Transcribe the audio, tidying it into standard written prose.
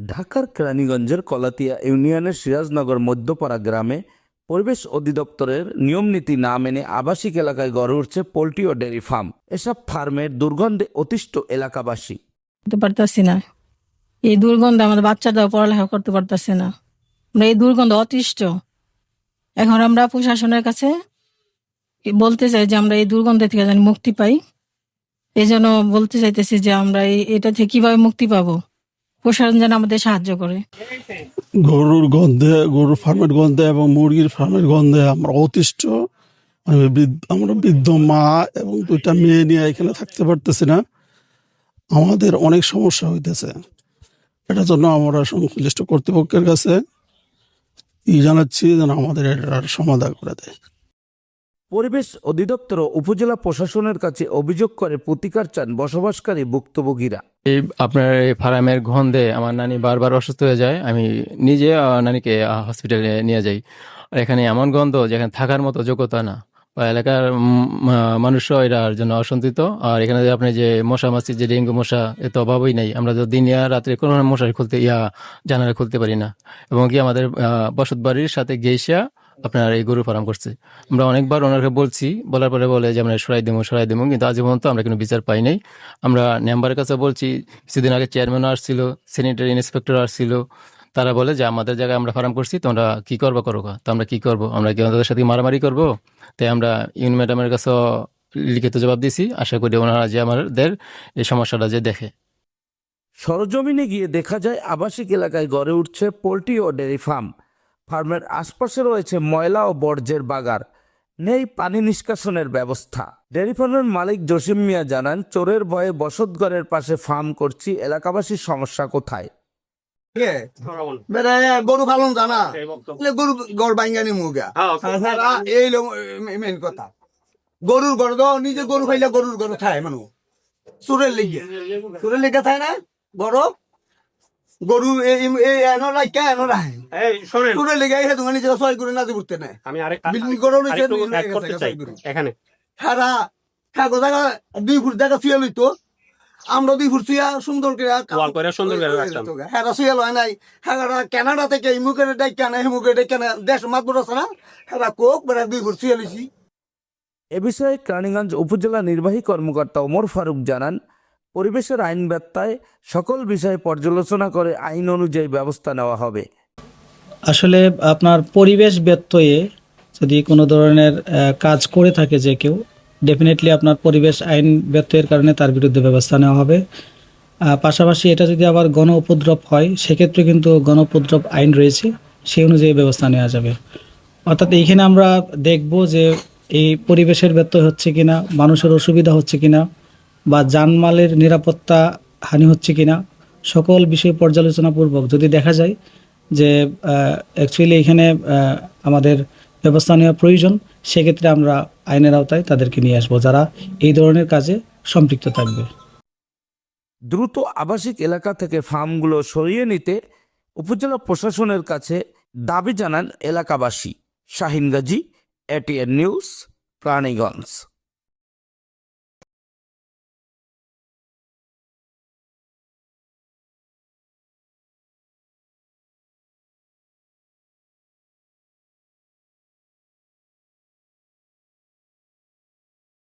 ঢাকার কেরানীগঞ্জের কলাতিয়া ইউনিয়নের সিরাজনগর মধ্যপাড়া গ্রামে পরিবেশ অধিদপ্তরের নিয়মনীতি না মেনে আবাসিক এলাকায় গড়ে উঠছে পোল্ট্রি ও ডেয়ারি ফার্ম। এসব ফার্মের দুর্গন্ধে অতিষ্ঠ এলাকাবাসী। করতে পারতাছি না, এই দুর্গন্ধে আমাদের বাচ্চাটাও পড়ালেখা করতে পারতাছে না। আমরা এই দুর্গন্ধ অতিষ্ঠ। এখন আমরা প্রশাসনের কাছে বলতে চাই যে আমরা এই দুর্গন্ধ থেকে যেন মুক্তি পাই। এই জন্য বলতে চাইতেছি যে আমরা এটা থেকে কিভাবে মুক্তি পাবো, প্রশাসন যেন আমাদের সাহায্য করে। গরুর গন্ধে, গরুর ফার্মের গন্ধে এবং মুরগির ফার্মের গন্ধে আমরা অতিষ্ঠ। আমরা বৃদ্ধ মা এবং 2টা মেয়ে নিয়ে এখানে থাকতে পারতেছি না। আমাদের অনেক সমস্যা হইতেছে। এটার জন্য আমরা সংশ্লিষ্ট কর্তৃপক্ষের কাছে জানাচ্ছি যেন আমাদের এটার সমাধান করে দেয়। পরিবেশ অধিদপ্তর ও উপজেলা প্রশাসনের কাছে অভিযোগ করে প্রতিকার চান বসবাসকারী ভুক্তভোগীরা। আপনার এই ফার্মের গন্ধে আমার নানি বারবার অসুস্থ হয়ে যায়। আমি নিজে নানিকে হসপিটালে নিয়ে যাই। আর এখানে এমন গন্ধ যেখানে থাকার মতো যোগ্যতা না, বা এলাকার মানুষও এটার জন্য অসন্তুষ্ট। আর এখানে যে আপনি যে মশা মাছি, যে ডেঙ্গু মশা, এত অভাবই নেই। আমরা তো দিন রাত্রে কোনো মশারি খুলতে জানালা খুলতে পারি না। এবং কি আমাদের বসত বাড়ির সাথে গেইসা আপনার এই গরু ফার্ম করছে। আমরা অনেকবার ওনাকে বলছি, বলার পরে বলে যে আমরা সরাই দেবো, কিন্তু আজ পর্যন্ত আমরা কোনো বিচার পাই নাই। আমরা মেম্বারের কাছে বলছি, কিছুদিন আগে চেয়ারম্যানও আসছিল, স্যানিটারি ইন্সপেক্টর আসছিল। তারা বলে যে আমাদের জায়গায় আমরা ফার্ম করছি, তোমরা কি করবো করো। তো আমরা কি করবো? আমরা কি ওনাদের সাথে মারামারি করবো? তাই আমরা ইউন ম্যাডামের কাছে লিখিত জবাব দিয়েছি। আশা করি ওনারা যে আমাদের এই সমস্যাটা যে দেখে। সরজমিনে গিয়ে দেখা যায় আবাসিক এলাকায় গড়ে উঠছে পোল্ট্রি ও ডেয়ারি ফার্ম। ফার্মের আশপাশে রয়েছে ময়লা ও বর্জ্যের বাগার, নেই পানি নিষ্কাশনের ব্যবস্থা। ডেয়ারি ফার্মের মালিক জসিম মিয়া জানান, চোরের ভয়ে বসতঘরের পাশে ফার্ম করছি, এলাকাবাসীর সমস্যা কোথায়? গরু পালন জানা গরু গড় বাইঙ্গানি মুগা এই মেন কথা। গরুর গড় তো নিজে গরু খাইলে গরুর গড় খায় মানুষ চোরের লেগে খায় না। বড় গরু এনো রাখা এনো রাখে চোরের লেগে দোকানে ছয় করে নাচে উঠতে নেয়। এখানে সারা কাগজ 2 ফুট জায়গা শুয়ে লইতো, আমরা 2 ফুট শুয়া সুন্দর করে হ্যাঁ শুয়ে লয় নাই। হ্যাঁ কানাডা থেকে ইমুকের ডাইকানা হিমুকের ডাইকানা দেশ মাতবর আছে না, হ্যাঁ কোক বেড়া 2 ফুট শুয়ে লইছি। এ বিষয়ে কেরানীগঞ্জ উপজেলা নির্বাহী কর্মকর্তা ওমর ফারুক জানান, পরিবেশের আইন ব্যত্যয় সকল বিষয়ে পর্যালোচনা করে আইন অনুযায়ী ব্যবস্থা নেওয়া হবে। আসলে আপনার পরিবেশ ব্যত্যয়ে যদি কোনো ধরনের কাজ করে থাকে যে কেউ, ডেফিনেটলি আপনার পরিবেশ আইন ব্যত্যয়ের কারণে তার বিরুদ্ধে ব্যবস্থা নেওয়া হবে। পাশাপাশি এটা যদি আবার গণ উপদ্রব হয়, সেক্ষেত্রে কিন্তু গণ উপদ্রব আইন রয়েছে, সেই অনুযায়ী ব্যবস্থা নেওয়া যাবে। অর্থাৎ এইখানে আমরা দেখব যে এই পরিবেশের ব্যত্যয় হচ্ছে কিনা, মানুষের অসুবিধা হচ্ছে কিনা, বা জানমালের নিরাপত্তা হানি হচ্ছে কিনা, সকল বিষয় পর্যালোচনাপূর্বক যদি দেখা যায় যে অ্যাকচুয়ালি এখানে আমাদের ব্যবস্থা নেওয়া প্রয়োজন, সেক্ষেত্রে আমরা আইনের আওতায় তাদেরকে নিয়ে আসবো যারা এই ধরনের কাজে সম্পৃক্ত থাকবে। দ্রুত আবাসিক এলাকা থেকে ফার্মগুলো সরিয়ে নিতে উপজেলা প্রশাসনের কাছে দাবি জানান এলাকাবাসী। Shahin Gazi, ATN news, Keraniganj.